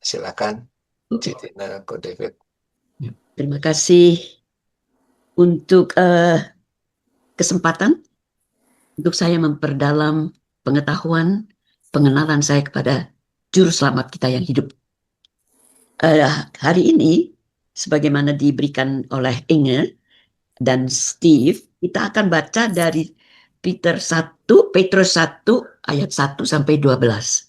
Silakan, Citina, Ko David. Terima kasih untuk kesempatan untuk saya memperdalam pengetahuan, pengenalan saya kepada Juru Selamat kita yang hidup. Hari ini, sebagaimana diberikan oleh Inge dan Steve, kita akan baca dari Petrus 1 ayat 1 sampai 12.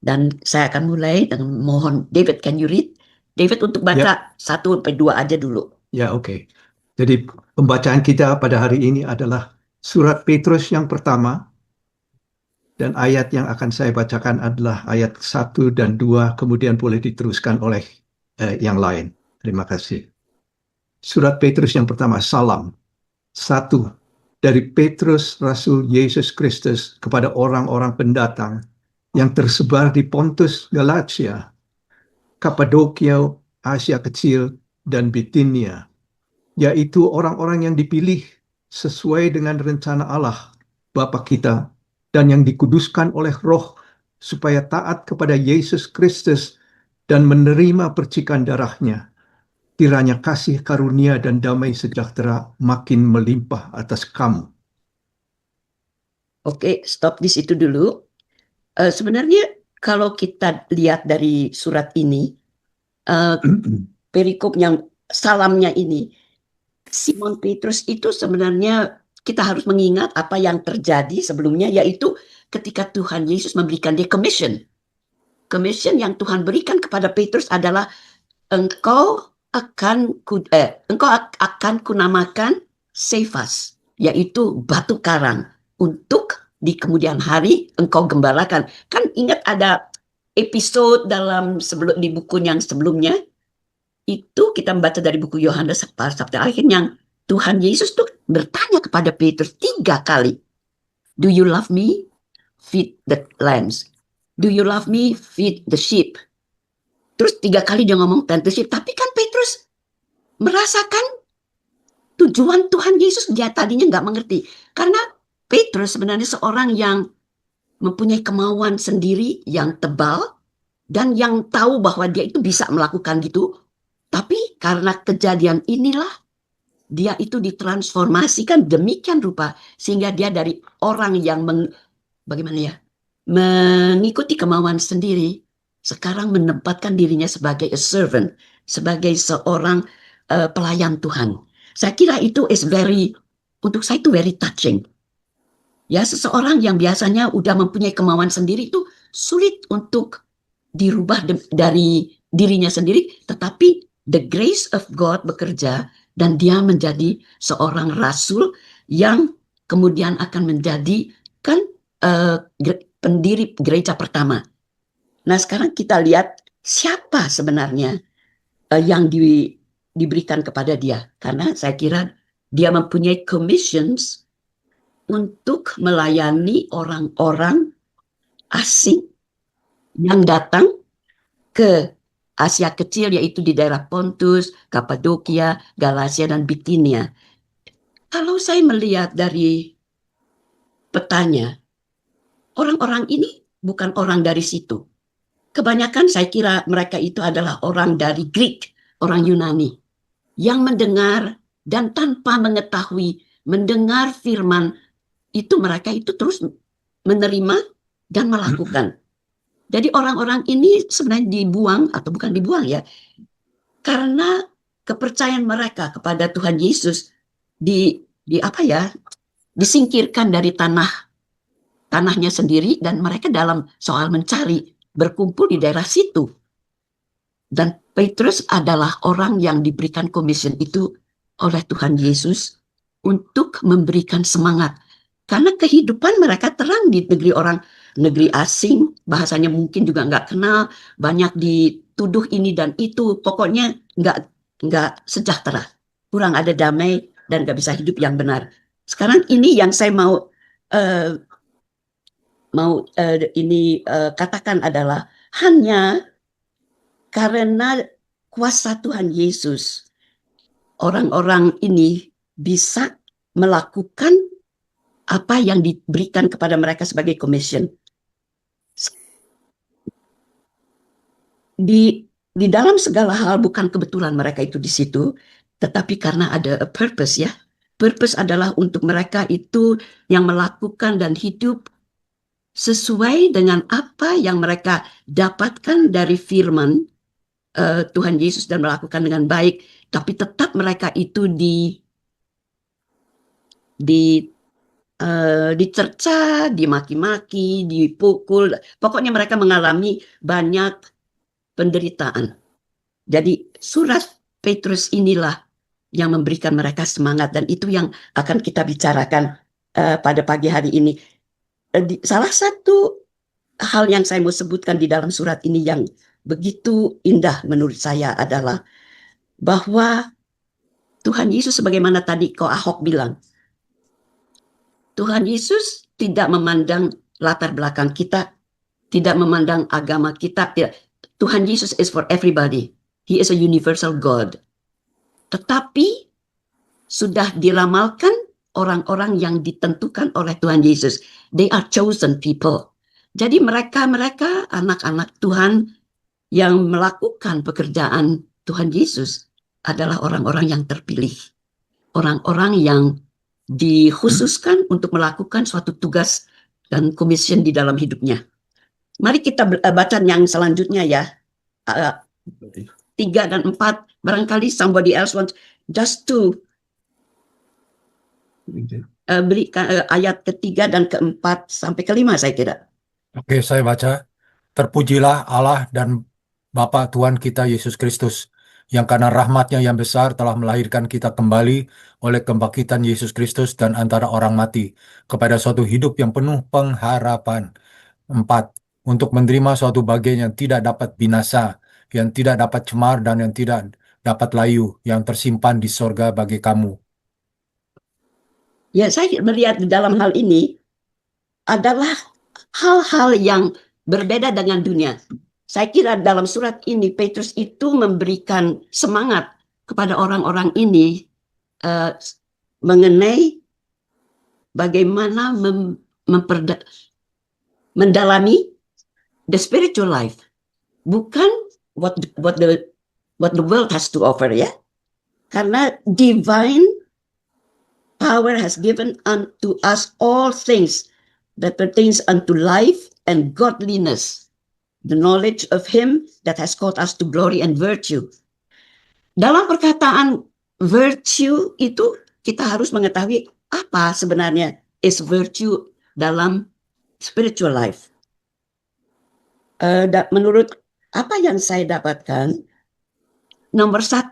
Dan saya akan mulai dengan mohon David, can you read? David untuk baca 1 sampai 2 aja dulu. Ya, oke. Jadi pembacaan kita pada hari ini adalah surat Petrus yang pertama, dan ayat yang akan saya bacakan adalah ayat 1 dan 2, kemudian boleh diteruskan oleh yang lain. Terima kasih. Surat Petrus yang pertama, salam. 1. Dari Petrus, Rasul Yesus Kristus kepada orang-orang pendatang yang tersebar di Pontus, Galatia, Kapadokia, Asia Kecil, dan Bitinia, yaitu orang-orang yang dipilih sesuai dengan rencana Allah, Bapa kita, dan yang dikuduskan oleh Roh, supaya taat kepada Yesus Kristus dan menerima percikan darahnya. Kiranya kasih karunia dan damai sejahtera makin melimpah atas kamu. Oke, stop di situ dulu. Sebenarnya kalau kita lihat dari surat ini, perikop yang salamnya ini, Simon Petrus itu sebenarnya kita harus mengingat apa yang terjadi sebelumnya, yaitu ketika Tuhan Yesus memberikan dia commission. Commission yang Tuhan berikan kepada Petrus adalah engkau akan kunamakan Cephas, yaitu batu karang, untuk di kemudian hari engkau gembalakan. Kan ingat ada episode di buku yang sebelumnya, itu kita membaca dari buku Yohanes pasal akhir yang Tuhan Yesus tuh bertanya kepada Petrus 3 kali. Do you love me? Feed the lambs. Do you love me? Feed the sheep. Terus 3 kali dia ngomong tentang sheep. Tapi kan Petrus merasakan tujuan Tuhan Yesus, dia tadinya nggak mengerti. Karena Petrus sebenarnya seorang yang mempunyai kemauan sendiri yang tebal dan yang tahu bahwa dia itu bisa melakukan gitu. Tapi karena kejadian inilah dia itu ditransformasikan demikian rupa sehingga dia dari orang yang mengikuti kemauan sendiri, sekarang menempatkan dirinya sebagai a servant, sebagai seorang pelayan Tuhan. Saya kira itu untuk saya itu very touching. Ya, seseorang yang biasanya udah mempunyai kemauan sendiri itu sulit untuk dirubah dari dirinya sendiri, tetapi the grace of God bekerja dan dia menjadi seorang rasul yang kemudian akan menjadikan pendiri gereja pertama. Nah, sekarang kita lihat siapa sebenarnya yang diberikan kepada dia. Karena saya kira dia mempunyai commissions untuk melayani orang-orang asing yang datang ke Asia Kecil, yaitu di daerah Pontus, Kapadokia, Galatia, dan Bitinia. Kalau saya melihat dari petanya, orang-orang ini bukan orang dari situ. Kebanyakan saya kira mereka itu adalah orang dari Greek, orang Yunani, yang mendengar dan tanpa mengetahui, mendengar firman, itu mereka itu terus menerima dan melakukan. Jadi orang-orang ini sebenarnya dibuang, atau bukan dibuang ya, karena kepercayaan mereka kepada Tuhan Yesus disingkirkan dari tanahnya sendiri, dan mereka dalam soal mencari berkumpul di daerah situ. Dan Petrus adalah orang yang diberikan commission itu oleh Tuhan Yesus untuk memberikan semangat. Karena kehidupan mereka terang di negeri asing, bahasanya mungkin juga nggak kenal, banyak dituduh ini dan itu, pokoknya nggak sejahtera, kurang ada damai dan nggak bisa hidup yang benar. Sekarang ini yang saya mau katakan adalah hanya karena kuasa Tuhan Yesus, orang-orang ini bisa melakukan apa yang diberikan kepada mereka sebagai commission. di dalam segala hal bukan kebetulan mereka itu di situ, tetapi karena ada a purpose ya. Purpose adalah untuk mereka itu yang melakukan dan hidup sesuai dengan apa yang mereka dapatkan dari firman Tuhan Yesus dan melakukan dengan baik, tapi tetap mereka itu dicerca, dimaki-maki, dipukul, pokoknya mereka mengalami banyak penderitaan. Jadi surat Petrus inilah yang memberikan mereka semangat, dan itu yang akan kita bicarakan pada pagi hari ini. Salah satu hal yang saya mau sebutkan di dalam surat ini yang begitu indah menurut saya adalah bahwa Tuhan Yesus, sebagaimana tadi Ko Ahok bilang, Tuhan Yesus tidak memandang latar belakang kita, tidak memandang agama kita. Tidak. Tuhan Yesus is for everybody. He is a universal God. Tetapi sudah diramalkan orang-orang yang ditentukan oleh Tuhan Yesus. They are chosen people. Jadi mereka anak-anak Tuhan yang melakukan pekerjaan Tuhan Yesus adalah orang-orang yang terpilih. Orang-orang yang dikhususkan untuk melakukan suatu tugas dan commission di dalam hidupnya. Mari kita baca yang selanjutnya ya. 3 dan 4. Barangkali somebody else wants just to berikan ayat ketiga dan keempat sampai kelima saya kira. Oke, saya baca. Terpujilah Allah dan Bapa Tuhan kita Yesus Kristus, yang karena rahmat-Nya yang besar telah melahirkan kita kembali oleh kebangkitan Yesus Kristus dan antara orang mati, kepada suatu hidup yang penuh pengharapan. 4. Untuk menerima suatu bagian yang tidak dapat binasa, yang tidak dapat cemar, dan yang tidak dapat layu, yang tersimpan di sorga bagi kamu. Ya, saya melihat di dalam hal ini adalah hal-hal yang berbeda dengan dunia. Saya kira dalam surat ini Petrus itu memberikan semangat kepada orang-orang ini mengenai bagaimana mendalami the spiritual life, bukan what the world has to offer ya. Karena divine power has given unto us all things that pertains unto life and godliness, the knowledge of Him that has called us to glory and virtue. Dalam perkataan virtue itu kita harus mengetahui apa sebenarnya is virtue dalam spiritual life. Menurut apa yang saya dapatkan, nomor 1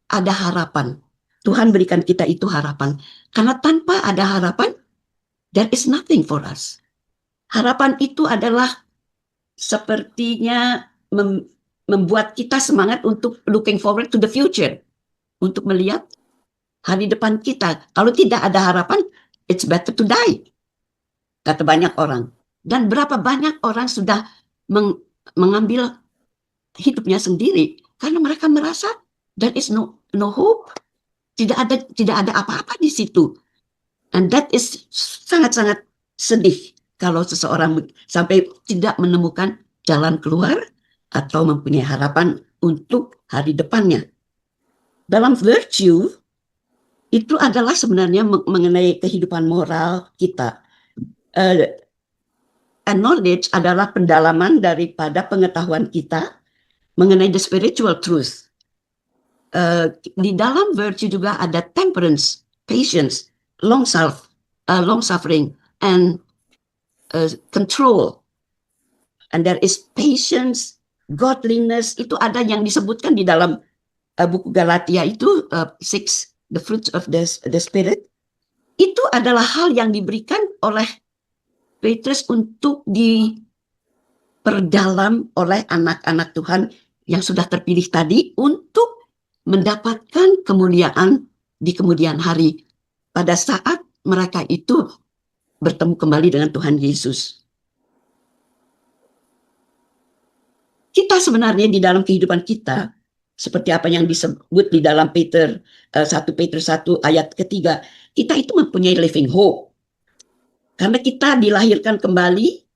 ada harapan. Tuhan berikan kita itu harapan. Karena tanpa ada harapan, there is nothing for us. Harapan itu adalah sepertinya membuat kita semangat untuk looking forward to the future. Untuk melihat hari depan kita. Kalau tidak ada harapan, it's better to die. Kata banyak orang. Dan berapa banyak orang sudah mengambil hidupnya sendiri. Karena mereka merasa there is no hope. Tidak ada apa-apa di situ. And that is sangat-sangat sedih kalau seseorang sampai tidak menemukan jalan keluar atau mempunyai harapan untuk hari depannya. Dalam virtue, itu adalah sebenarnya mengenai kehidupan moral kita. And knowledge adalah pendalaman daripada pengetahuan kita mengenai the spiritual truth. Di dalam virtue juga ada temperance, patience, long suffering, and control. And there is patience, godliness. Itu ada yang disebutkan di dalam buku Galatia itu 6, the fruits of the spirit. Itu adalah hal yang diberikan oleh Petrus untuk diperdalam oleh anak-anak Tuhan yang sudah terpilih tadi untuk mendapatkan kemuliaan di kemudian hari pada saat mereka itu bertemu kembali dengan Tuhan Yesus. Kita sebenarnya di dalam kehidupan kita, seperti apa yang disebut di dalam 1 Petrus 1 ayat ketiga, kita itu mempunyai living hope. Karena kita dilahirkan kembali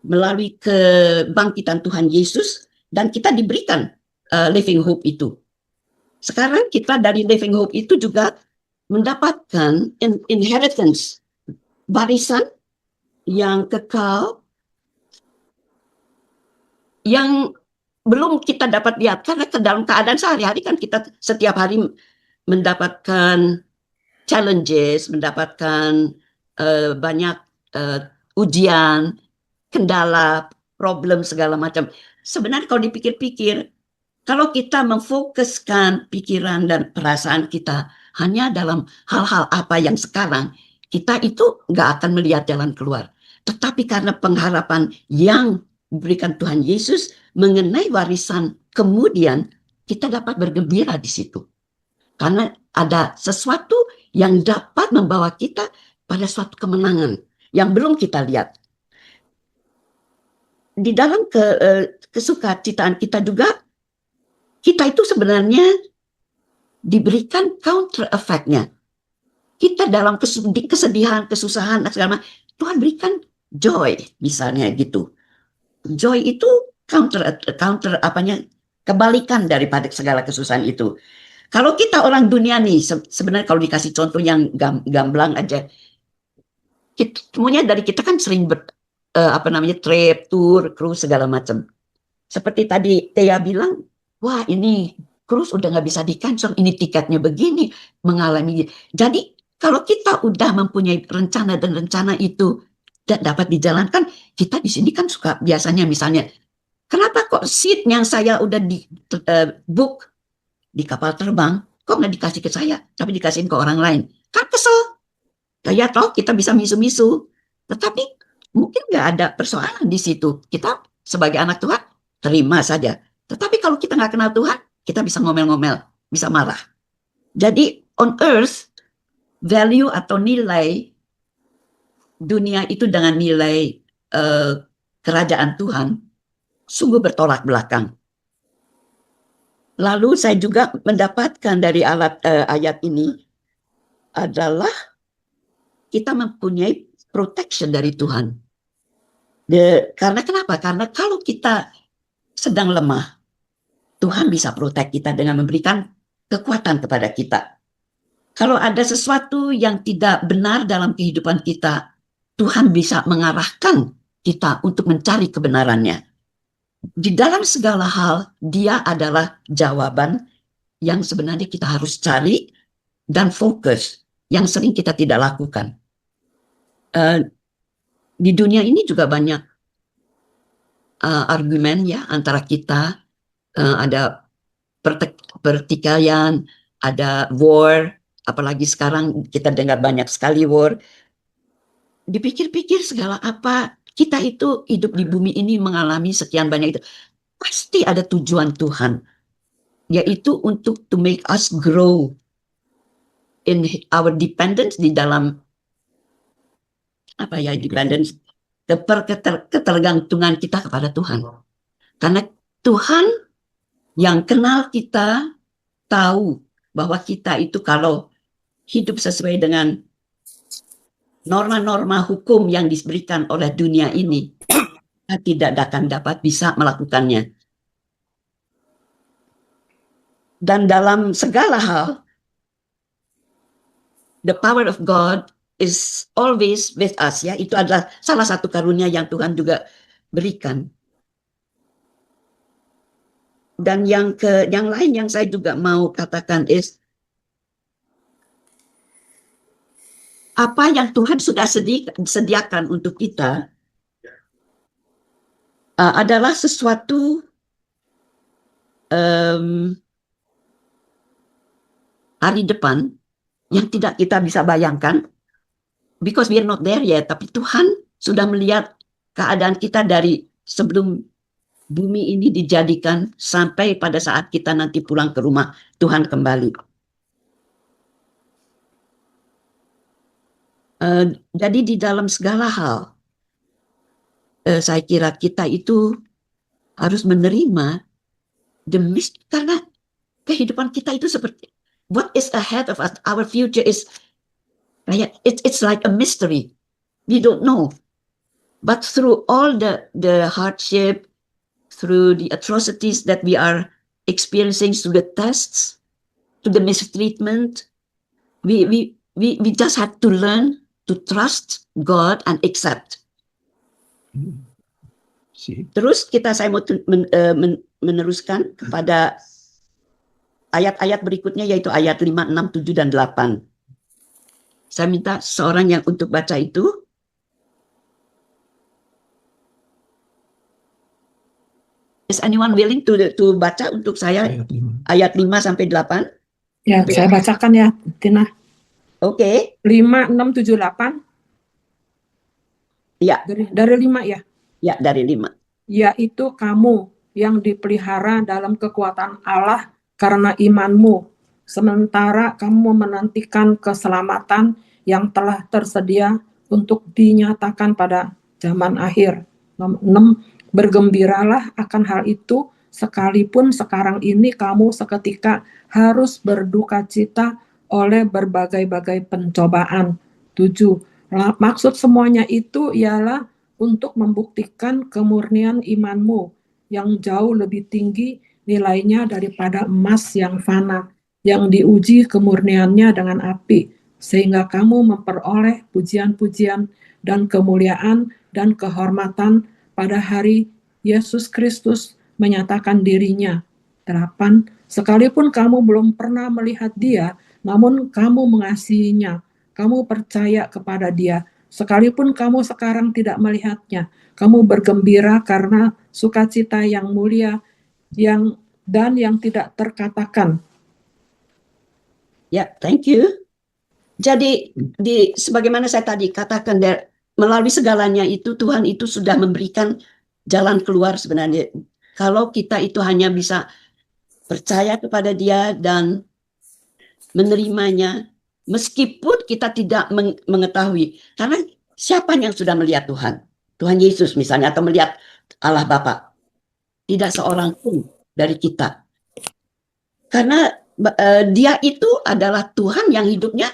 melalui kebangkitan Tuhan Yesus, dan kita diberikan living hope itu. Sekarang kita dari living hope itu juga mendapatkan inheritance, barisan yang kekal yang belum kita dapat lihat, karena dalam keadaan sehari-hari kan kita setiap hari mendapatkan challenges, mendapatkan banyak ujian, kendala, problem segala macam. Sebenarnya kalau dipikir-pikir, kalau kita memfokuskan pikiran dan perasaan kita hanya dalam hal-hal apa yang sekarang, kita itu nggak akan melihat jalan keluar. Tetapi karena pengharapan yang diberikan Tuhan Yesus mengenai warisan kemudian, kita dapat bergembira di situ. Karena ada sesuatu yang dapat membawa kita pada suatu kemenangan yang belum kita lihat. Di dalam kesukacitaan kita juga, kita itu sebenarnya diberikan counter effect-nya. Kita dalam kesedihan, kesusahan, segala macam, Tuhan berikan joy, misalnya gitu. Joy itu counter apanya, kebalikan daripada segala kesusahan itu. Kalau kita orang dunia nih, sebenarnya kalau dikasih contoh yang gamblang aja, semuanya dari kita kan sering trip, tour, cruise segala macam. Seperti tadi Tia bilang, wah ini cruise udah nggak bisa di-cancel, ini tiketnya begini, mengalami. Jadi kalau kita udah mempunyai rencana dan rencana itu dapat dijalankan, kita di sini kan suka biasanya misalnya, kenapa kok seat yang saya udah di book di kapal terbang, kok nggak dikasih ke saya, tapi dikasihin ke orang lain? Kan kesel. Ya toh kita bisa misu-misu, tetapi mungkin nggak ada persoalan di situ. Kita sebagai anak Tuhan terima saja. Tetapi kalau kita nggak kenal Tuhan, kita bisa ngomel-ngomel, bisa marah. Jadi on earth, value atau nilai dunia itu dengan nilai kerajaan Tuhan sungguh bertolak belakang. Lalu saya juga mendapatkan dari ayat ini adalah kita mempunyai protection dari Tuhan. Karena kenapa? Karena kalau kita sedang lemah, Tuhan bisa protect kita dengan memberikan kekuatan kepada kita. Kalau ada sesuatu yang tidak benar dalam kehidupan kita, Tuhan bisa mengarahkan kita untuk mencari kebenarannya. Di dalam segala hal, Dia adalah jawaban yang sebenarnya kita harus cari dan fokus, yang sering kita tidak lakukan. Di dunia ini juga banyak argumen ya antara kita, ada pertikaian, ada war, apalagi sekarang kita dengar banyak sekali war. Dipikir-pikir segala apa, kita itu hidup di bumi ini mengalami sekian banyak itu, pasti ada tujuan Tuhan, yaitu untuk to make us grow in our dependence, di dalam dependence, ketergantungan kita kepada Tuhan. Karena Tuhan yang kenal kita tahu bahwa kita itu kalau hidup sesuai dengan norma-norma hukum yang diberikan oleh dunia ini, kita tidak akan dapat bisa melakukannya. Dan dalam segala hal, the power of God is always with us, ya. Itu adalah salah satu karunia yang Tuhan juga berikan. Dan yang lain yang saya juga mau katakan is, apa yang Tuhan sudah sediakan untuk kita adalah sesuatu hari depan yang tidak kita bisa bayangkan, because we are not there yet. Tapi Tuhan sudah melihat keadaan kita dari sebelum bumi ini dijadikan sampai pada saat kita nanti pulang ke rumah Tuhan kembali. Jadi di dalam segala hal, saya kira kita itu harus menerima karena kehidupan kita itu seperti what is ahead of us, our future is it's like a mystery. We don't know. But through all the hardship, through the atrocities that we are experiencing, through the tests, to the mistreatment, we just have to learn to trust God and accept. Terus saya mau meneruskan kepada ayat-ayat berikutnya, yaitu ayat 5, 6, 7, dan 8. Saya minta seorang yang untuk baca itu. Is anyone willing to baca untuk saya ayat 5 sampai 8? Ya, saya bacakan ya, Tina. Oke. 5, 6, 7, 8. Ya. Dari 5 ya? Ya, dari 5. Yaitu kamu yang dipelihara dalam kekuatan Allah karena imanmu, sementara kamu menantikan keselamatan yang telah tersedia untuk dinyatakan pada zaman akhir. 6. Bergembiralah akan hal itu, sekalipun sekarang ini kamu seketika harus berduka cita oleh berbagai-bagai pencobaan. 7. Maksud semuanya itu ialah untuk membuktikan kemurnian imanmu yang jauh lebih tinggi nilainya daripada emas yang fana, yang diuji kemurniannya dengan api, sehingga kamu memperoleh pujian-pujian dan kemuliaan dan kehormatan pada hari Yesus Kristus menyatakan dirinya. 8. Sekalipun kamu belum pernah melihat Dia, namun kamu mengasihinya, kamu percaya kepada Dia. Sekalipun kamu sekarang tidak melihatnya, kamu bergembira karena sukacita yang mulia yang tidak terkatakan. Ya, thank you. Jadi sebagaimana saya tadi katakan, melalui segalanya itu Tuhan itu sudah memberikan jalan keluar sebenarnya. Kalau kita itu hanya bisa percaya kepada Dia dan menerimanya, meskipun kita tidak mengetahui. Karena siapa yang sudah melihat Tuhan? Tuhan Yesus misalnya, atau melihat Allah Bapa? Tidak seorang pun dari kita. Karena Dia itu adalah Tuhan yang hidupnya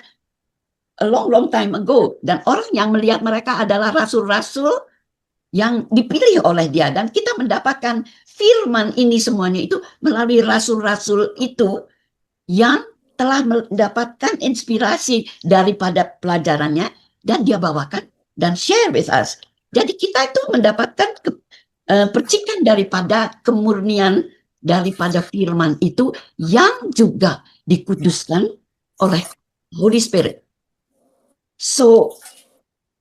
a long time ago. Dan orang yang melihat mereka adalah rasul-rasul yang dipilih oleh Dia. Dan kita mendapatkan firman ini semuanya itu melalui rasul-rasul itu yang telah mendapatkan inspirasi daripada pelajarannya dan dia bawakan dan share with us. Jadi kita itu mendapatkan percikan daripada kemurnian daripada firman itu yang juga dikuduskan oleh Holy Spirit. So,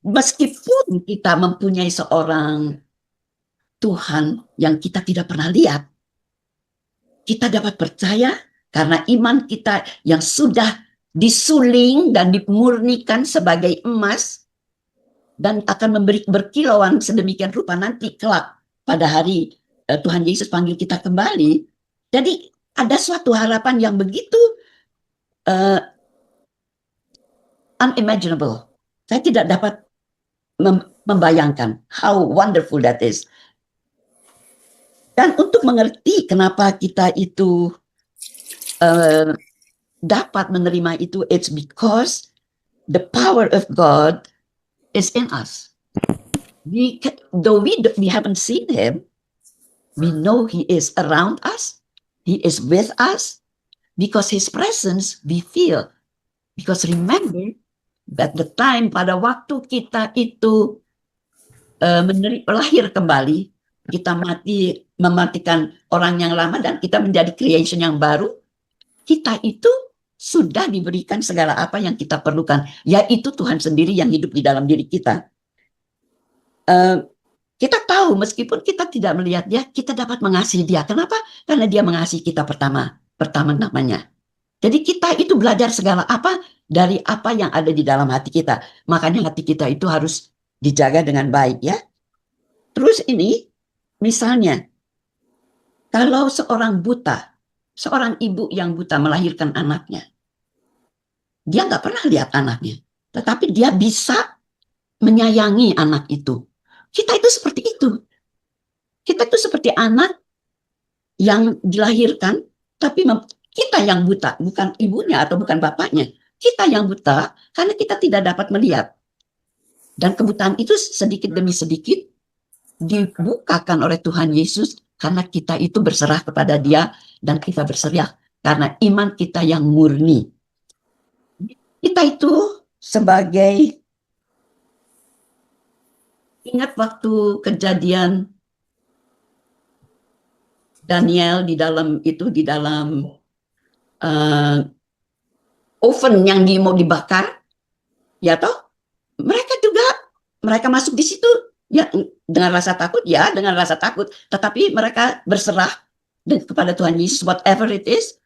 meskipun kita mempunyai seorang Tuhan yang kita tidak pernah lihat, kita dapat percaya karena iman kita yang sudah disuling dan dimurnikan sebagai emas dan akan berkilauan sedemikian rupa nanti kelak pada hari Tuhan Yesus panggil kita kembali. Jadi ada suatu harapan yang begitu unimaginable. Saya tidak dapat membayangkan how wonderful that is. Dan untuk mengerti kenapa kita itu dapat menerima itu, it's because the power of God is in us. Though we haven't seen Him, we know He is around us. He is with us because His presence we feel. Because remember that the time pada waktu kita itu lahir kembali, kita mematikan orang yang lama dan kita menjadi creation yang baru. Kita itu sudah diberikan segala apa yang kita perlukan, yaitu Tuhan sendiri yang hidup di dalam diri kita. Kita tahu meskipun kita tidak melihat Dia, kita dapat mengasihi Dia. Kenapa? Karena Dia mengasihi kita pertama namanya. Jadi kita itu belajar segala apa dari apa yang ada di dalam hati kita. Makanya hati kita itu harus dijaga dengan baik ya. Terus ini, misalnya, kalau seorang ibu yang buta melahirkan anaknya, dia nggak pernah lihat anaknya, tetapi dia bisa menyayangi anak itu. Kita itu seperti itu. Kita itu seperti anak yang dilahirkan, tapi kita yang buta, bukan ibunya atau bukan bapaknya. Kita yang buta karena kita tidak dapat melihat. Dan kebutaan itu sedikit demi sedikit dibukakan oleh Tuhan Yesus karena kita itu berserah kepada Dia dan kita berserah karena iman kita yang murni. Kita itu sebagai, ingat waktu kejadian Daniel di dalam oven yang mau dibakar, ya toh? Mereka masuk di situ ya dengan rasa takut, tetapi mereka berserah kepada Tuhan Yesus, whatever it is,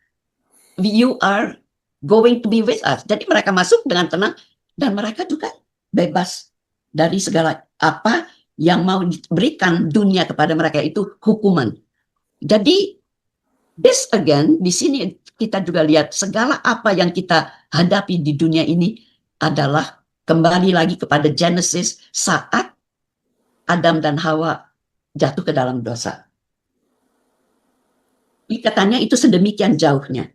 you are going to be with us. Jadi mereka masuk dengan tenang dan mereka juga bebas dari segala apa yang mau diberikan dunia kepada mereka, itu hukuman. Jadi this again, di sini kita juga lihat segala apa yang kita hadapi di dunia ini adalah kembali lagi kepada Genesis saat Adam dan Hawa jatuh ke dalam dosa. Ikatannya itu sedemikian jauhnya.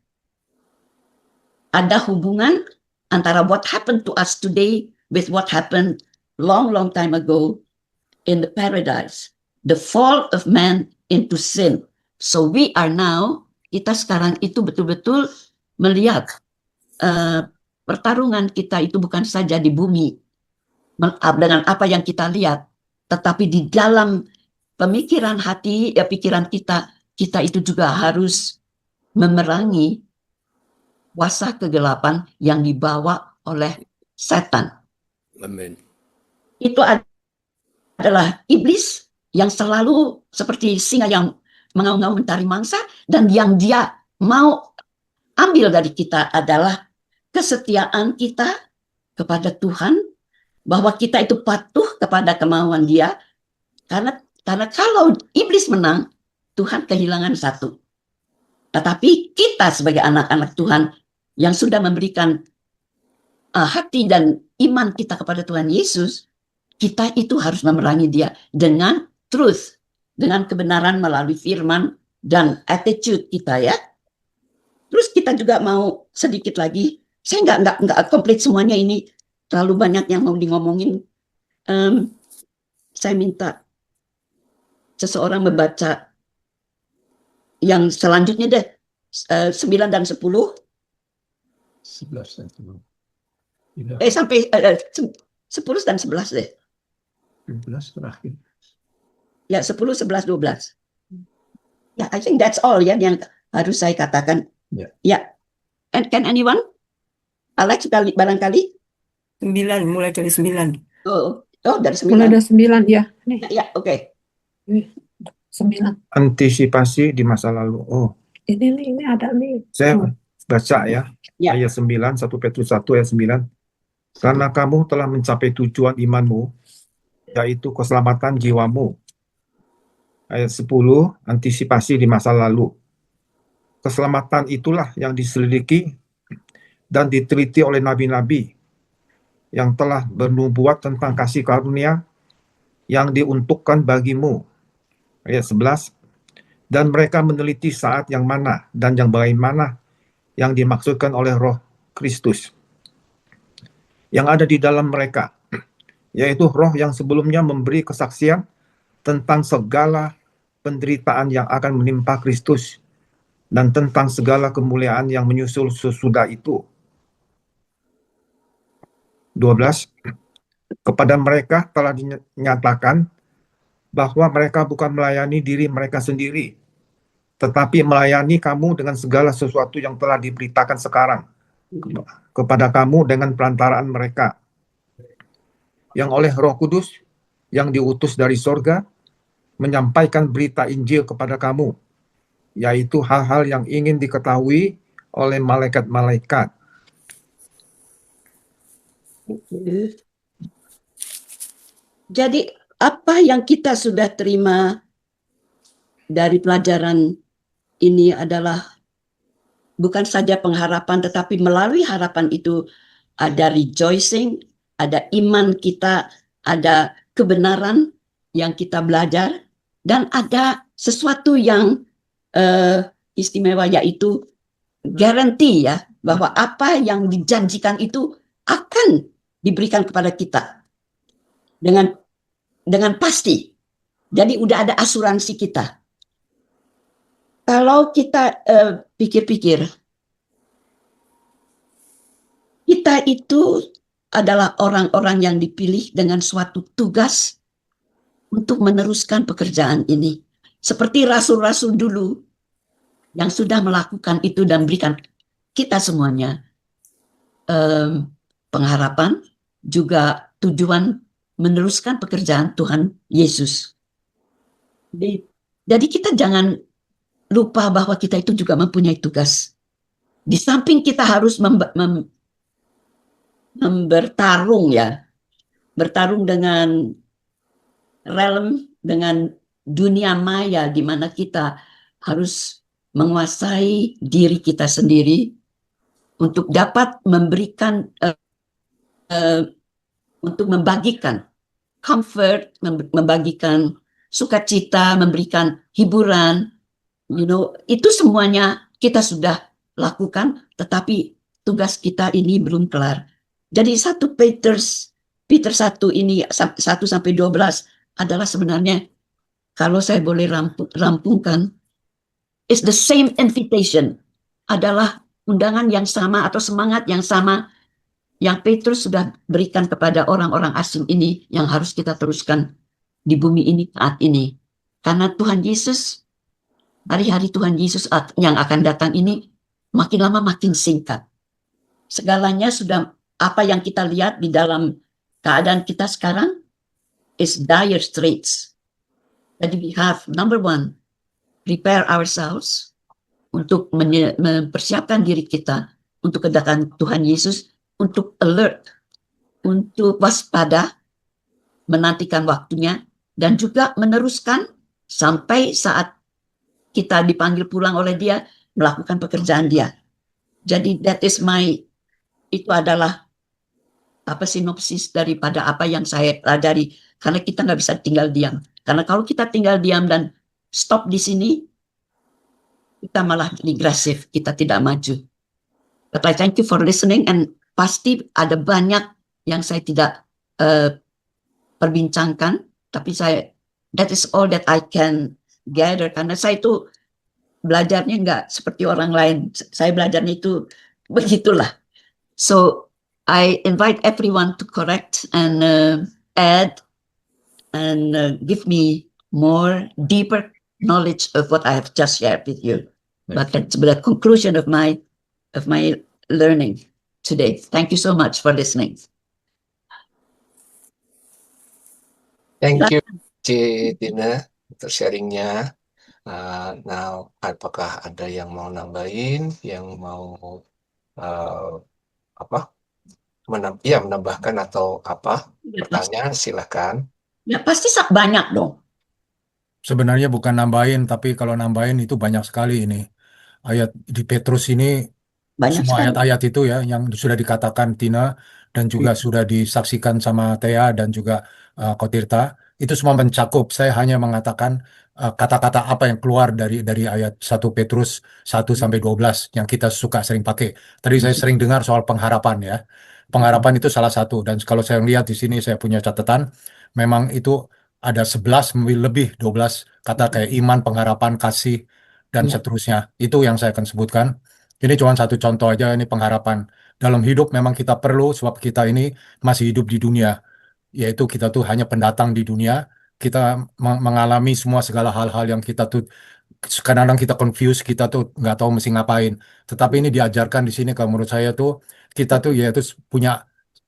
Ada hubungan antara what happened to us today with what happened long time ago in the paradise. The fall of man into sin. So we are now, kita sekarang itu betul-betul melihat pertarungan kita itu bukan saja di bumi dengan apa yang kita lihat, tetapi di dalam pemikiran hati, pikiran kita itu juga harus memerangi kuasa kegelapan yang dibawa oleh setan. Amin. Itu adalah iblis yang selalu seperti singa yang mengaum-ngaum mencari mangsa, dan yang dia mau ambil dari kita adalah kesetiaan kita kepada Tuhan, bahwa kita itu patuh kepada kemauan Dia, karena kalau iblis menang, Tuhan kehilangan satu. Tetapi kita sebagai anak-anak Tuhan yang sudah memberikan hati dan iman kita kepada Tuhan Yesus, kita itu harus memerangi dia dengan truth, dengan kebenaran melalui firman dan attitude kita, ya. Terus kita juga mau sedikit lagi, saya nggak komplit semuanya ini, terlalu banyak yang mau ngomongin. Saya minta seseorang membaca yang selanjutnya deh, 9 dan 10. 11 dan 10. Sampai 10 dan 11 deh. 11 terakhir. Ya, 10, 11, 12. Ya, I think that's all ya yang harus saya katakan. Ya. Ya. And can anyone? Alex barangkali? 9, mulai dari 9. Oh, dari 9. Mulai dari 9 ya. Nih, Ya, oke. 9. Antisipasi di masa lalu. Oh, Ini ada nih. saya baca ya. Ya. Ayat 9, 1 Petrus 1 ayat 9. Karena kamu telah mencapai tujuan imanmu, yaitu keselamatan jiwamu. Ayat 10, antisipasi di masa lalu. Keselamatan itulah yang diselidiki dan diteliti oleh nabi-nabi yang telah bernubuat tentang kasih karunia yang diuntukkan bagimu. Ayat 11, dan mereka meneliti saat yang mana dan yang bagaimana yang dimaksudkan oleh Roh Kristus yang ada di dalam mereka, yaitu Roh yang sebelumnya memberi kesaksian tentang segala penderitaan yang akan menimpa Kristus dan tentang segala kemuliaan yang menyusul sesudah itu. 12, kepada mereka telah dinyatakan bahwa mereka bukan melayani diri mereka sendiri, tetapi melayani kamu dengan segala sesuatu yang telah diberitakan sekarang kepada kamu dengan perantaraan mereka, yang oleh Roh Kudus yang diutus dari sorga menyampaikan berita Injil kepada kamu, yaitu hal-hal yang ingin diketahui oleh malaikat-malaikat. Jadi apa yang kita sudah terima dari pelajaran ini adalah bukan saja pengharapan, tetapi melalui harapan itu ada rejoicing, ada iman kita, ada kebenaran yang kita belajar, dan ada sesuatu yang istimewa, yaitu garanti ya, bahwa apa yang dijanjikan itu akan diberikan kepada kita dengan pasti. Jadi udah ada asuransi kita. Kalau kita pikir-pikir, kita itu adalah orang-orang yang dipilih dengan suatu tugas untuk meneruskan pekerjaan ini. Seperti rasul-rasul dulu yang sudah melakukan itu dan berikan kita semuanya pengharapan, juga tujuan meneruskan pekerjaan Tuhan Yesus. Jadi kita jangan lupa bahwa kita itu juga mempunyai tugas. Di samping kita harus bertarung ya, bertarung dengan realm, dengan dunia maya di mana kita harus menguasai diri kita sendiri untuk dapat memberikan untuk membagikan comfort, membagikan sukacita, memberikan hiburan, itu semuanya kita sudah lakukan, tetapi tugas kita ini belum kelar. Jadi 1 Peter 1 ini 1 sampai 12 adalah sebenarnya, kalau saya boleh rampungkan, is the same invitation, adalah undangan yang sama atau semangat yang sama yang Petrus sudah berikan kepada orang-orang asing ini yang harus kita teruskan di bumi ini saat ini. Karena Tuhan Yesus, hari-hari Tuhan Yesus yang akan datang ini makin lama makin singkat. Segalanya sudah, apa yang kita lihat di dalam keadaan kita sekarang is dire straits. Jadi we have, number one, prepare ourselves untuk mempersiapkan diri kita untuk kedatangan Tuhan Yesus, untuk alert, untuk waspada, menantikan waktunya, dan juga meneruskan sampai saat kita dipanggil pulang oleh Dia, melakukan pekerjaan Dia. Jadi itu adalah sinopsis daripada apa yang saya pelajari. Karena kita nggak bisa tinggal diam. Karena kalau kita tinggal diam dan stop di sini, kita malah regresif, kita tidak maju. But I thank you for listening, and pasti ada banyak yang saya tidak perbincangkan, tapi that is all that I can gather, karena saya itu belajarnya nggak seperti orang lain. Saya belajarnya itu begitulah. So I invite everyone to correct and add and give me more deeper knowledge of what I have just shared with you. But that's the conclusion of my learning today. Thank you so much for listening. Thank you, Tina, untuk sharingnya. Now, apakah ada yang mau nambahin, yang mau menambahkan atau apa? Pertanyaan, silakan. Ya pasti banyak dong. Sebenarnya bukan nambahin, tapi kalau nambahin itu banyak sekali ini. Ayat di Petrus ini, Banyak semua sekali. ayat-ayat itu ya, yang sudah dikatakan Tina, dan juga sudah disaksikan sama Thea dan juga Kotirta, itu semua mencakup. Saya hanya mengatakan kata-kata apa yang keluar dari ayat 1 Petrus 1 sampai 12 yang kita suka sering pakai. Tadi saya sering dengar soal pengharapan ya. Pengharapan itu salah satu, dan kalau saya lihat di sini saya punya catatan, memang itu ada 11 lebih 12 kata kayak iman, pengharapan, kasih, dan seterusnya. Itu yang saya akan sebutkan. Ini cuma satu contoh aja, ini pengharapan. Dalam hidup memang kita perlu, sebab kita ini masih hidup di dunia. Yaitu kita tuh hanya pendatang di dunia. Kita mengalami semua segala hal-hal yang kita tuh, kadang-kadang kita confuse, kita tuh nggak tahu mesti ngapain. Tetapi ini diajarkan di sini, kalau menurut saya tuh, kita tuh yaitu punya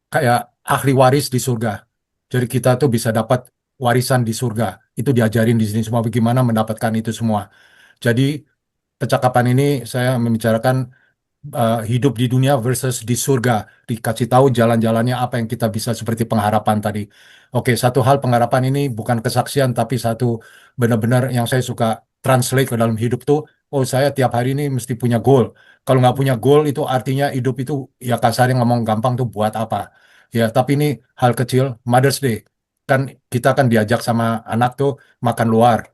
kayak ahli waris di surga. Jadi kita tuh bisa dapat warisan di surga. Itu diajarin di sini semua bagaimana mendapatkan itu semua. Jadi percakapan ini saya membicarakan hidup di dunia versus di surga. Dikasih tahu jalan-jalannya apa yang kita bisa seperti pengharapan tadi. Oke, satu hal pengharapan ini bukan kesaksian, tapi satu benar-benar yang saya suka translate ke dalam hidup tuh, oh saya tiap hari ini mesti punya goal. Kalau nggak punya goal itu artinya hidup itu ya kasarnya ngomong gampang tuh buat apa. Ya, tapi ini hal kecil, Mother's Day. Kan kita kan diajak sama anak tuh makan luar.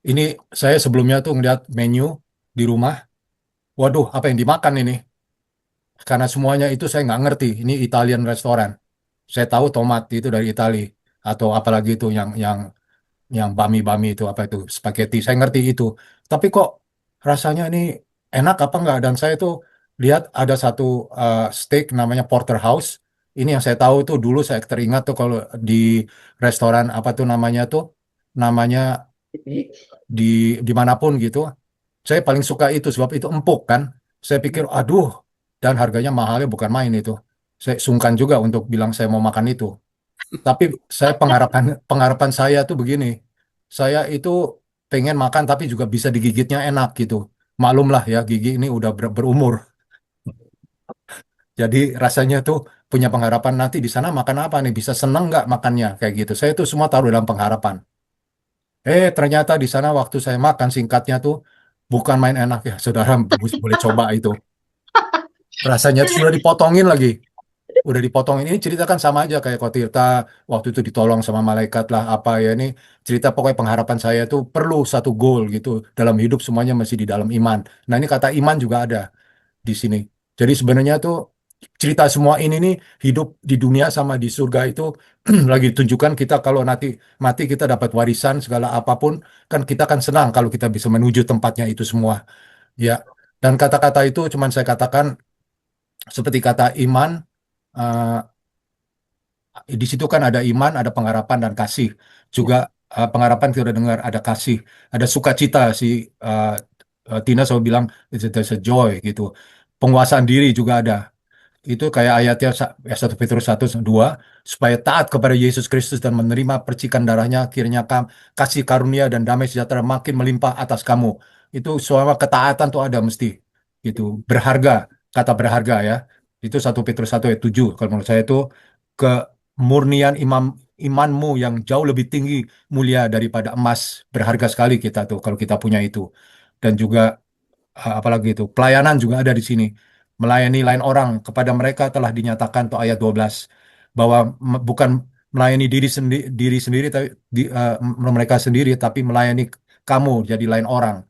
Ini saya sebelumnya tuh ngeliat menu di rumah. Waduh, apa yang dimakan ini? Karena semuanya itu saya nggak ngerti. Ini Italian restoran. Saya tahu tomat itu dari Itali atau apalagi itu yang yang bami-bami itu apa itu spaghetti. Saya ngerti itu. Tapi kok rasanya ini enak apa enggak? Dan saya tuh lihat ada satu steak namanya Porterhouse. Ini yang saya tahu tuh dulu saya teringat tuh kalau di restoran apa tuh namanya di dimanapun gitu. Saya paling suka itu sebab itu empuk kan. Saya pikir aduh dan harganya mahalnya bukan main itu. Saya sungkan juga untuk bilang saya mau makan itu. Tapi saya pengharapan pengharapan saya tuh begini. Saya itu pengen makan tapi juga bisa digigitnya enak gitu. Maklumlah ya gigi ini udah berumur. Jadi rasanya tuh punya pengharapan nanti di sana makan apa nih? Bisa seneng nggak makannya kayak gitu. Saya tuh semua taruh dalam pengharapan. Ternyata di sana waktu saya makan singkatnya tuh bukan main enak ya. Saudara boleh coba itu. Rasanya tuh sudah dipotongin lagi. Udah dipotongin. Ini cerita kan sama aja kayak Kotirta waktu itu ditolong sama malaikat lah apa ya. Ini cerita pokoknya pengharapan saya tuh perlu satu goal gitu. Dalam hidup semuanya masih di dalam iman. Nah ini kata iman juga ada di sini. Jadi sebenarnya tuh cerita semua ini nih hidup di dunia sama di surga itu lagi ditunjukkan kita kalau nanti mati kita dapat warisan segala apapun kan kita kan senang kalau kita bisa menuju tempatnya itu semua ya. Dan kata-kata itu cuman saya katakan seperti kata iman eh, di situ kan ada iman, ada pengharapan dan kasih. Juga pengharapan kita udah dengar ada kasih, ada sukacita si eh, Tina selalu bilang there's a joy gitu. Penguasaan diri juga ada. Itu kayak ayatnya 1 Petrus 1:2 supaya taat kepada Yesus Kristus dan menerima percikan darahnya kiranya kasih karunia dan damai sejahtera makin melimpah atas kamu. Itu selama ketaatan tuh ada mesti gitu. Berharga, kata berharga ya. Itu 1 Petrus 1:7 kalau menurut saya itu kemurnian imanmu yang jauh lebih tinggi mulia daripada emas berharga sekali kita tuh kalau kita punya itu. Dan juga apalagi itu pelayanan juga ada di sini melayani lain orang kepada mereka telah dinyatakan tuh ayat 12 bahwa bukan melayani diri sendiri tapi mereka sendiri tapi melayani kamu jadi lain orang.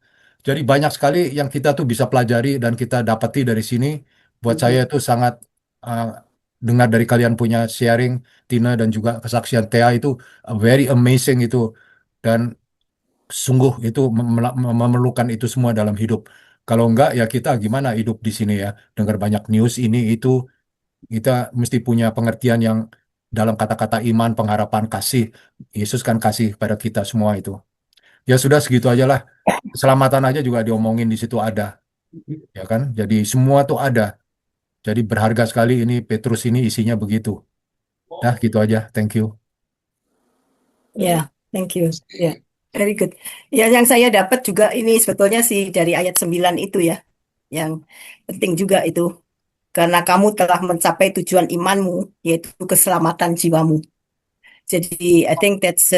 Jadi banyak sekali yang kita tuh bisa pelajari dan kita dapati dari sini. Buat saya itu sangat uh, dengar dari kalian punya sharing Tina dan juga kesaksian Thea itu very amazing itu dan sungguh itu memerlukan itu semua dalam hidup. Kalau enggak ya kita gimana hidup di sini ya. Dengar banyak news ini itu kita mesti punya pengertian yang dalam kata-kata iman, pengharapan, kasih. Yesus kan kasih pada kita semua itu. Ya sudah segitu aja lah. Keselamatan aja juga diomongin di situ ada, ya kan? Jadi semua tuh ada. Jadi berharga sekali ini Petrus ini isinya begitu. Nah, gitu aja. Thank you. Ya, thank you. Ya, very good. Ya, yang saya dapat juga ini sebetulnya sih dari ayat 9 itu ya, yang penting juga itu. Karena kamu telah mencapai tujuan imanmu, yaitu keselamatan jiwamu. Jadi, I think that's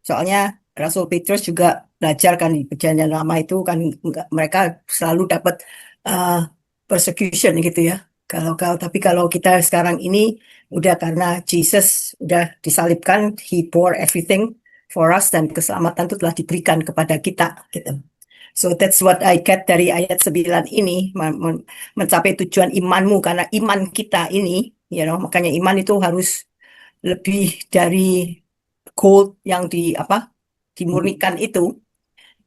soalnya Rasul Petrus juga belajar kan di perjanjian lama itu kan mereka selalu dapat uh, persecution gitu ya. Tapi kalau kita sekarang ini udah karena Jesus udah disalibkan, He bore everything for us dan keselamatan itu telah diberikan kepada kita gitu. So that's what I get dari ayat 9 ini, mencapai tujuan imanmu karena iman kita ini, makanya iman itu harus lebih dari gold yang dimurnikan itu.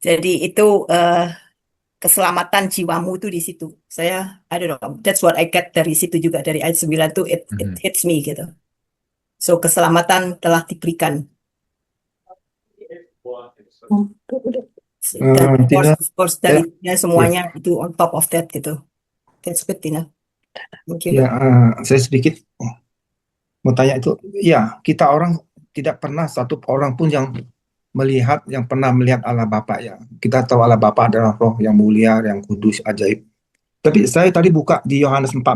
Jadi itu keselamatan jiwamu itu di situ. I don't know, that's what I get dari situ juga dari ayat 9 itu it hits me gitu. So keselamatan telah diberikan. Dan of course dari semuanya itu on top of that gitu. That's good, Tina. Thank you. Ya, saya sedikit mau tanya itu. Ya, kita orang tidak pernah satu orang pun yang pernah melihat Allah Bapa ya. Kita tahu Allah Bapa adalah Roh yang mulia, yang kudus, ajaib. Tapi saya tadi buka di Yohanes 14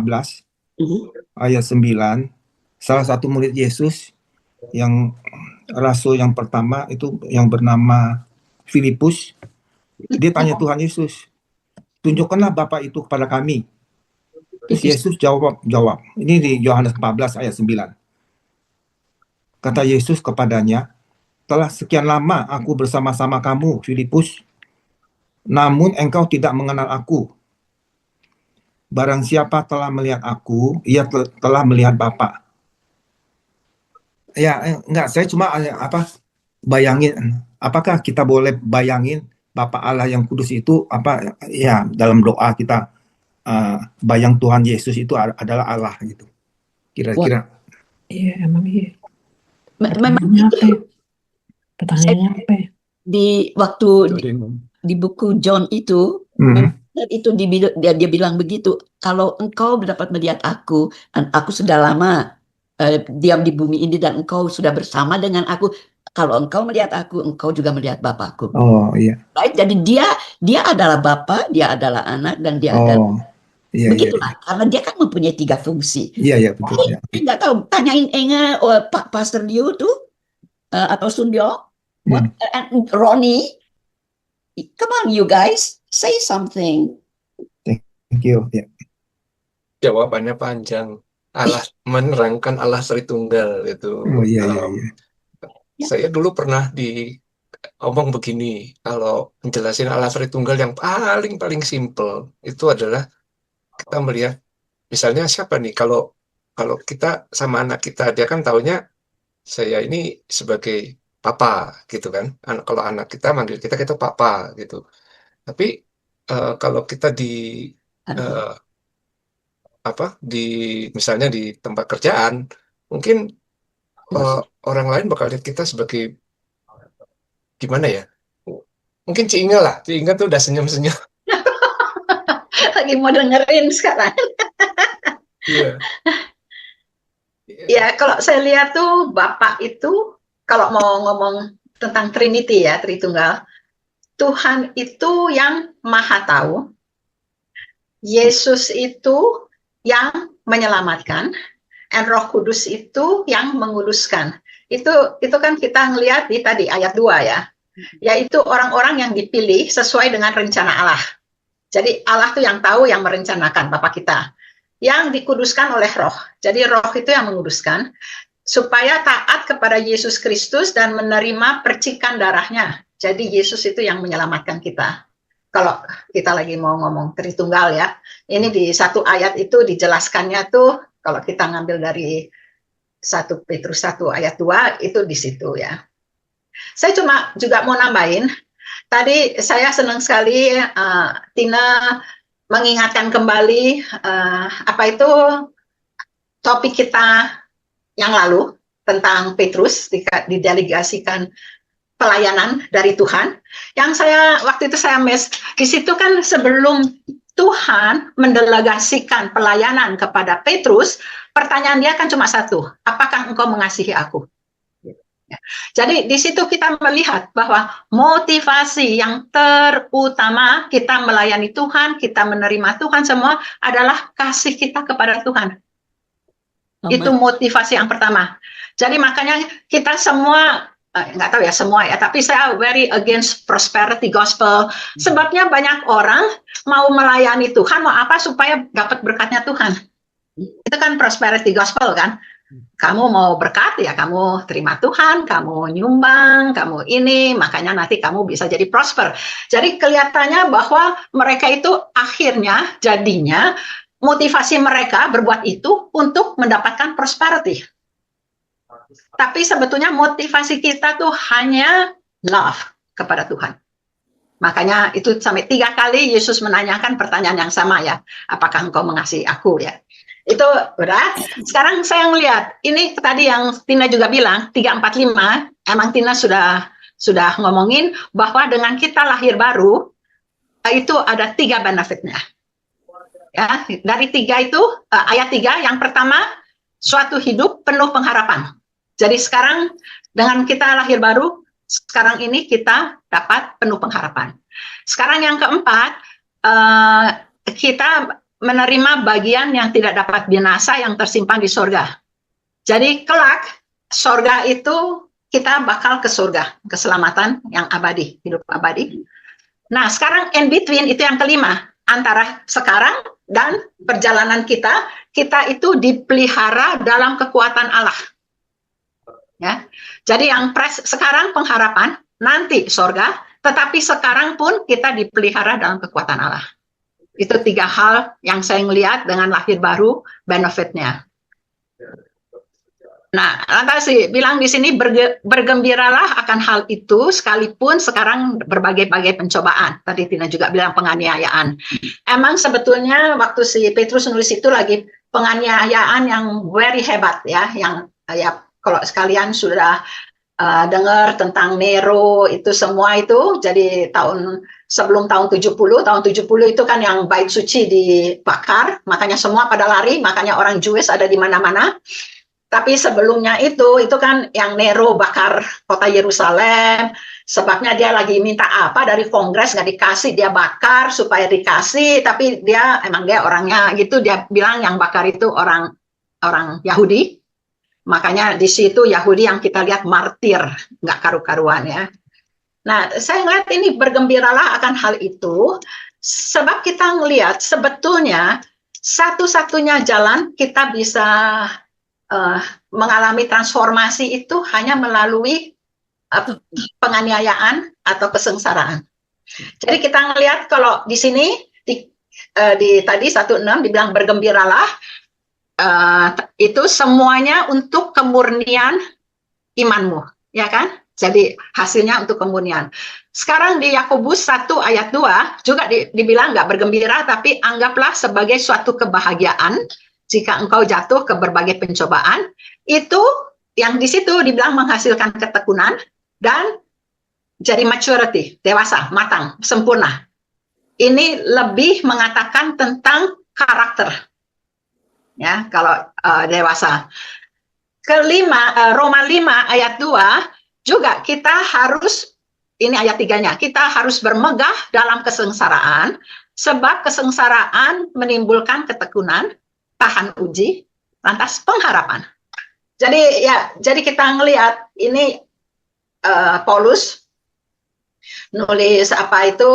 ayat 9, salah satu murid Yesus yang rasul yang pertama itu yang bernama Filipus, dia tanya Tuhan Yesus, tunjukkanlah Bapa itu kepada kami. Terus Yesus jawab. Ini di Yohanes 14 ayat 9. Kata Yesus kepadanya, telah sekian lama aku bersama-sama kamu, Filipus, namun engkau tidak mengenal aku. Barang siapa telah melihat aku, ia telah melihat Bapa. Ya, enggak, saya cuma bayangin apakah kita boleh bayangin Bapa Allah yang kudus itu apa ya, dalam doa kita bayang Tuhan Yesus itu adalah Allah gitu. Kira-kira. Iya, emang iya. Memang Pertanyaannya apa? itu Pertanyaannya apa? di waktu di buku John itu, itu dia bilang begitu. Kalau engkau dapat melihat aku, dan aku sudah lama diam di bumi ini dan engkau sudah bersama dengan aku. Kalau engkau melihat aku, engkau juga melihat Bapakku. Oh iya. Right? Jadi dia adalah Bapa, dia adalah anak, dan dia adalah iya, begitulah. Karena dia kan mempunyai 3 fungsi. Iya betul. Ya. Nggak tahu, tanyain Enge, Pak Pastor Liu tuh atau Sundio, and Ronnie. Come on, you guys, say something. Thank you. Ya. Jawabannya panjang. Allah menerangkan Allah Tritunggal itu. Oh iya. Saya dulu pernah omong begini, kalau menjelasin Allah Tritunggal yang paling simple itu adalah kita melihat, misalnya siapa nih, kalau kita sama anak kita, dia kan taunya saya ini sebagai papa gitu kan. Kalau anak kita manggil kita papa gitu. Tapi kalau kita misalnya di tempat kerjaan, mungkin orang lain bakal lihat kita sebagai gimana ya? Mungkin Ci Inga tuh udah senyum-senyum. Lagi mau dengerin sekarang. Iya. Ya, kalau saya lihat tuh Bapak itu, kalau mau ngomong tentang Trinity ya, Tritunggal, Tuhan itu yang Maha Tahu, Yesus itu yang menyelamatkan, dan Roh Kudus itu yang menguduskan. Itu kan kita ngelihat di tadi ayat 2 ya, yaitu orang-orang yang dipilih sesuai dengan rencana Allah. Jadi Allah tuh yang tahu, yang merencanakan Bapak kita, yang dikuduskan oleh Roh. Jadi Roh itu yang menguduskan supaya taat kepada Yesus Kristus dan menerima percikan darahnya. Jadi Yesus itu yang menyelamatkan kita. Kalau kita lagi mau ngomong Tritunggal ya, ini di satu ayat itu dijelaskannya tuh, kalau kita ngambil dari 1 Petrus 1 ayat 2 itu di situ ya. Saya cuma juga mau nambahin, tadi saya senang sekali Tina mengingatkan kembali apa itu topik kita yang lalu tentang Petrus didelegasikan pelayanan dari Tuhan. Yang saya waktu itu saya di situ kan sebelum Tuhan mendelegasikan pelayanan kepada Petrus, pertanyaan dia kan cuma satu, apakah engkau mengasihi aku? Jadi di situ kita melihat bahwa motivasi yang terutama kita melayani Tuhan, kita menerima Tuhan semua adalah kasih kita kepada Tuhan. Amen. Itu motivasi yang pertama. Jadi makanya kita semua, nggak tahu ya semua ya, tapi saya very against prosperity gospel. Sebabnya banyak orang mau melayani Tuhan, mau apa supaya dapat berkatnya Tuhan. Itu kan prosperity gospel kan. Kamu mau berkat ya kamu terima Tuhan, kamu nyumbang, kamu ini, makanya nanti kamu bisa jadi prosper. Jadi kelihatannya bahwa mereka itu akhirnya jadinya motivasi mereka berbuat itu untuk mendapatkan prosperity. Tapi sebetulnya motivasi kita tuh hanya love kepada Tuhan. Makanya itu sampai 3 kali Yesus menanyakan pertanyaan yang sama ya. Apakah engkau mengasihi aku ya? Itu udah. Sekarang saya ngelihat ini tadi yang Tina juga bilang 345. Emang Tina sudah ngomongin bahwa dengan kita lahir baru itu ada 3 benefitnya. Ya, dari 3 itu ayat 3 yang pertama suatu hidup penuh pengharapan. Jadi sekarang dengan kita lahir baru, sekarang ini kita dapat penuh pengharapan. Sekarang yang keempat, kita menerima bagian yang tidak dapat binasa yang tersimpan di sorga. Jadi kelak, sorga itu kita bakal ke surga, keselamatan yang abadi, hidup abadi. Nah sekarang in between itu yang kelima, antara sekarang dan perjalanan kita itu dipelihara dalam kekuatan Allah. Ya, jadi yang sekarang pengharapan, nanti sorga, tetapi sekarang pun kita dipelihara dalam kekuatan Allah. Itu 3 hal yang saya ngelihat dengan lahir baru benefitnya. Nah, lantas bilang di sini bergembiralah akan hal itu sekalipun sekarang berbagai-bagai pencobaan. Tadi Tina juga bilang penganiayaan. Emang sebetulnya waktu si Petrus nulis itu lagi penganiayaan yang very hebat ya, yang ya kalau sekalian sudah dengar tentang Nero itu semua itu, jadi sebelum tahun 70 itu kan yang bait suci dibakar, makanya semua pada lari, makanya orang Jewish ada di mana-mana. Tapi sebelumnya itu kan yang Nero bakar kota Yerusalem, sebabnya dia lagi minta apa dari Kongres, nggak dikasih, dia bakar supaya dikasih, tapi dia orangnya gitu, dia bilang yang bakar itu orang Yahudi, makanya di situ Yahudi yang kita lihat martir, nggak karu-karuan ya. Nah, saya ngeliat ini bergembiralah akan hal itu, sebab kita ngelihat sebetulnya satu-satunya jalan kita bisa mengalami transformasi itu hanya melalui penganiayaan atau kesengsaraan. Jadi kita ngelihat kalau di sini di tadi 1:6 dibilang bergembiralah, itu semuanya untuk kemurnian imanmu, ya kan? Jadi hasilnya untuk kemurnian. Sekarang di Yakobus 1 ayat 2 juga dibilang nggak bergembira, tapi anggaplah sebagai suatu kebahagiaan jika engkau jatuh ke berbagai pencobaan, itu yang di situ dibilang menghasilkan ketekunan dan jadi maturity, dewasa, matang, sempurna. Ini lebih mengatakan tentang karakter, ya kalau dewasa. Kelima, Roma 5 ayat 2 juga kita harus, ini ayat 3-nya, kita harus bermegah dalam kesengsaraan, sebab kesengsaraan menimbulkan ketekunan, tahan uji, lantas pengharapan. Jadi kita ngelihat ini Paulus nulis apa itu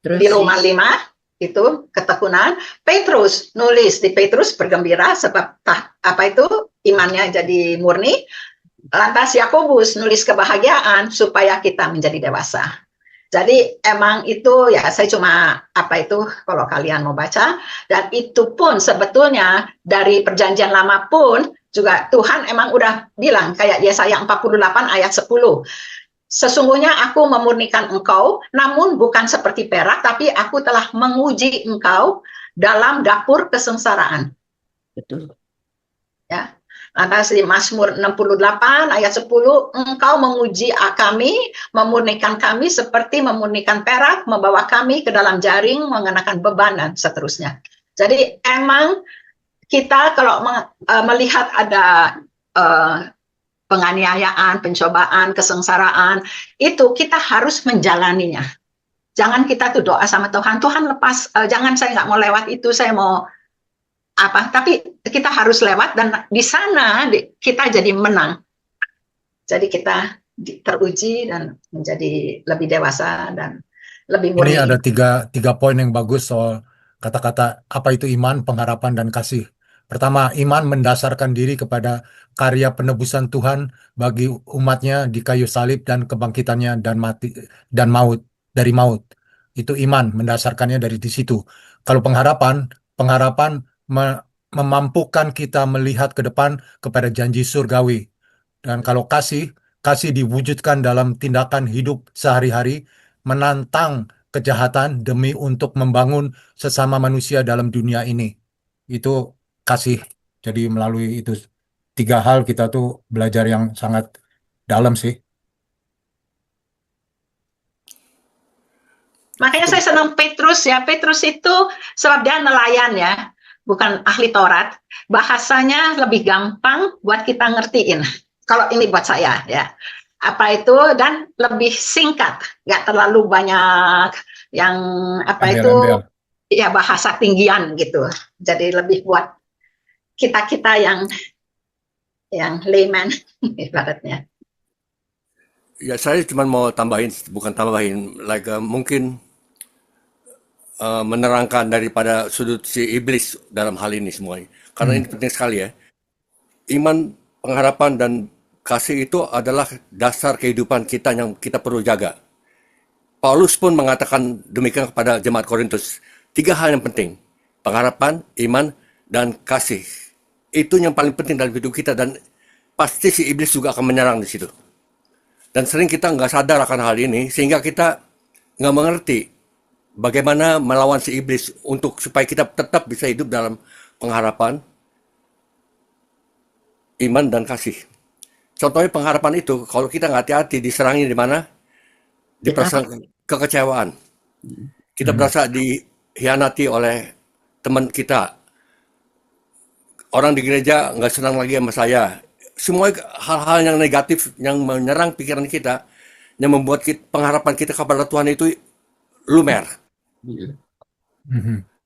di Roma 5 itu ketekunan. Petrus nulis di Petrus bergembira sebab apa itu imannya jadi murni. Lantas Yakobus nulis kebahagiaan supaya kita menjadi dewasa. Jadi emang itu ya saya cuma apa itu kalau kalian mau baca, dan itu pun sebetulnya dari perjanjian lama pun juga Tuhan emang udah bilang kayak Yesaya 48 ayat 10. Sesungguhnya aku memurnikan engkau, namun bukan seperti perak, tapi aku telah menguji engkau dalam dapur kesengsaraan. Betul. Ya. Lantas di Mazmur 68 ayat 10, engkau menguji kami, memurnikan kami seperti memurnikan perak, membawa kami ke dalam jaring, mengenakan beban, dan seterusnya. Jadi emang kita kalau melihat ada penganiayaan, pencobaan, kesengsaraan, itu kita harus menjalaninya. Jangan kita tuh doa sama Tuhan, Tuhan lepas, jangan saya nggak mau lewat itu, saya mau apa, tapi kita harus lewat dan di sana kita jadi menang. Jadi kita teruji dan menjadi lebih dewasa dan lebih murni. Ini ada tiga poin yang bagus soal kata-kata apa itu iman, pengharapan, dan kasih. Pertama, iman mendasarkan diri kepada karya penebusan Tuhan bagi umatnya di kayu salib dan kebangkitannya dan maut dari maut. Itu iman mendasarkannya dari di situ. Kalau pengharapan memampukan kita melihat ke depan kepada janji surgawi. Dan kalau kasih diwujudkan dalam tindakan hidup sehari-hari, menantang kejahatan demi untuk membangun sesama manusia dalam dunia ini. Itu kasih. Jadi melalui itu 3 hal kita tuh belajar yang sangat dalam sih. Makanya saya senang Petrus ya. Petrus itu sebab dia nelayan ya, bukan ahli Taurat. Bahasanya lebih gampang buat kita ngertiin. Kalau ini buat saya ya. Apa itu, dan lebih singkat, nggak terlalu banyak yang apa itu ya bahasa tinggian gitu. Jadi lebih buat kita yang layman ibaratnya. Ya saya cuma mau tambahin, mungkin menerangkan daripada sudut si iblis dalam hal ini semuanya. Karena ini penting sekali ya. Iman, pengharapan, dan kasih itu adalah dasar kehidupan kita yang kita perlu jaga. Paulus pun mengatakan demikian kepada jemaat Korintus. 3 hal yang penting. Pengharapan, iman, dan kasih. Itu yang paling penting dalam hidup kita. Dan pasti si iblis juga akan menyerang di situ. Dan sering kita nggak sadar akan hal ini, sehingga kita nggak mengerti bagaimana melawan si iblis supaya kita tetap bisa hidup dalam pengharapan, iman, dan kasih. Contohnya pengharapan itu, kalau kita nggak hati-hati, diserangi di mana? Di perasaan kekecewaan. Kita berasa dihianati oleh teman kita. Orang di gereja nggak senang lagi sama saya. Semua hal-hal yang negatif yang menyerang pikiran kita, yang membuat pengharapan kita kepada Tuhan itu lumer.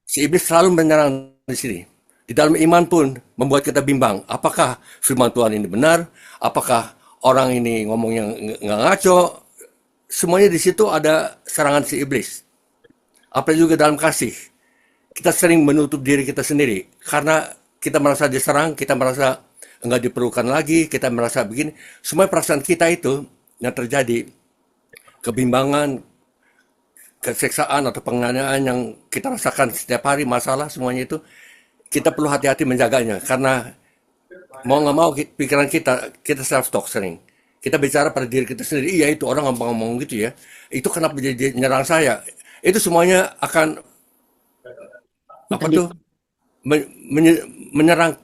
Si iblis selalu menyerang di sini. Di dalam iman pun membuat kita bimbang. Apakah firman Tuhan ini benar? Apakah orang ini ngomongnya nggak ngaco? Semuanya di situ ada serangan si iblis. Apalagi juga dalam kasih. Kita sering menutup diri kita sendiri. Karena kita merasa diserang, kita merasa nggak diperlukan lagi, kita merasa begini. Semua perasaan kita itu yang terjadi, kebimbangan, keseksaan atau penganiayaan yang kita rasakan setiap hari, masalah semuanya itu, kita perlu hati-hati menjaganya. Karena mau nggak mau pikiran kita self-talk sering. Kita bicara pada diri kita sendiri, iya itu orang ngomong-ngomong gitu ya. Itu kenapa jadi nyerang saya? Itu semuanya akan menyerang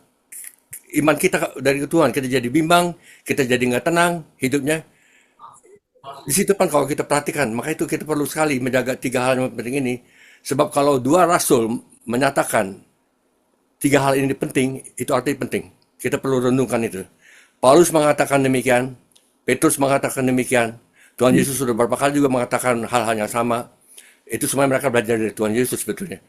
iman kita dari Tuhan. Kita jadi bimbang, kita jadi nggak tenang hidupnya. Di situ kan kalau kita perhatikan, maka itu kita perlu sekali menjaga 3 hal yang penting ini. Sebab kalau 2 rasul menyatakan 3 hal ini penting, itu artinya penting. Kita perlu renungkan itu. Paulus mengatakan demikian, Petrus mengatakan demikian, Tuhan Yesus sudah beberapa kali juga mengatakan hal-hal yang sama. Itu semua mereka belajar dari Tuhan Yesus sebetulnya.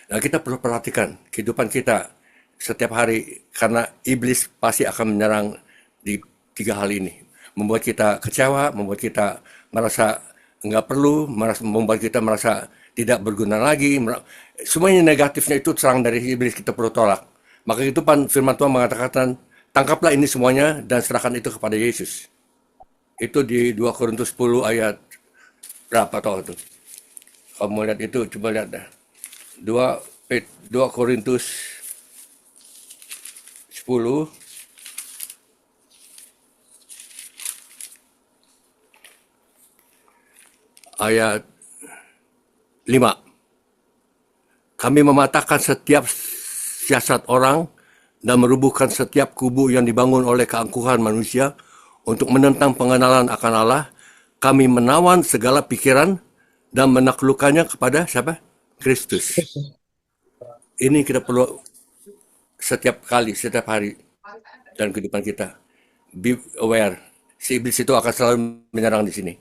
Nah, kita perlu perhatikan kehidupan kita setiap hari, karena iblis pasti akan menyerang di 3 hal ini. Membuat kita kecewa, membuat kita merasa nggak perlu, membuat kita merasa tidak berguna lagi. Semuanya negatifnya itu serang dari iblis, kita perlu tolak. Maka itu firman Tuhan mengatakan, tangkaplah ini semuanya dan serahkan itu kepada Yesus. Itu di 2 Korintus 10 ayat berapa tau itu? Kamu lihat itu, coba lihat dah. 2 Korintus 10 ayat 5. Kami mematahkan setiap siasat orang dan merubuhkan setiap kubu yang dibangun oleh keangkuhan manusia untuk menentang pengenalan akan Allah. Kami menawan segala pikiran dan menaklukkannya kepada siapa? Kristus. Ini kita perlu setiap kali, setiap hari dalam kehidupan kita. Be aware. Si iblis itu akan selalu menyerang di sini.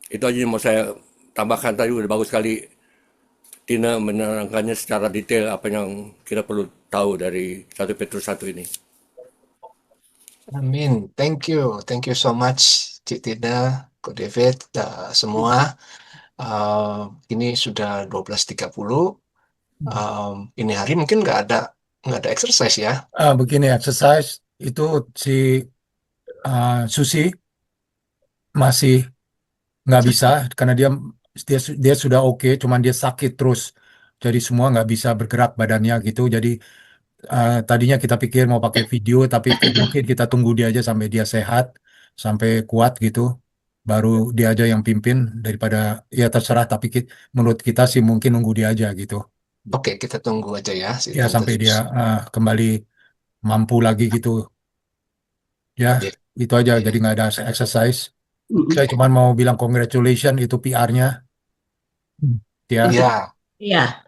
Itu aja yang mau saya tambahkan tadi, udah bagus sekali Tina menerangkannya secara detail apa yang kita perlu tahu dari 1 Petrus 1 ini. Amin. Thank you so much, Cik Tina, Ko David, semua. Ini sudah 12.30. Ini hari mungkin nggak ada exercise ya? Begini, exercise itu si Susi masih nggak bisa karena dia sudah oke, cuman dia sakit terus, jadi semua nggak bisa bergerak badannya gitu. Jadi tadinya kita pikir mau pakai video, tapi mungkin kita tunggu dia aja sampai dia sehat, sampai kuat gitu, baru dia aja yang pimpin, daripada ya terserah, tapi menurut kita sih mungkin nunggu dia aja gitu. Oke, kita tunggu aja ya. Ya sampai dia kembali mampu lagi gitu. Ya, itu aja. Jadi nggak ada exercise. Saya cuma mau bilang congratulations, itu PR-nya. Ya. Iya. Iya.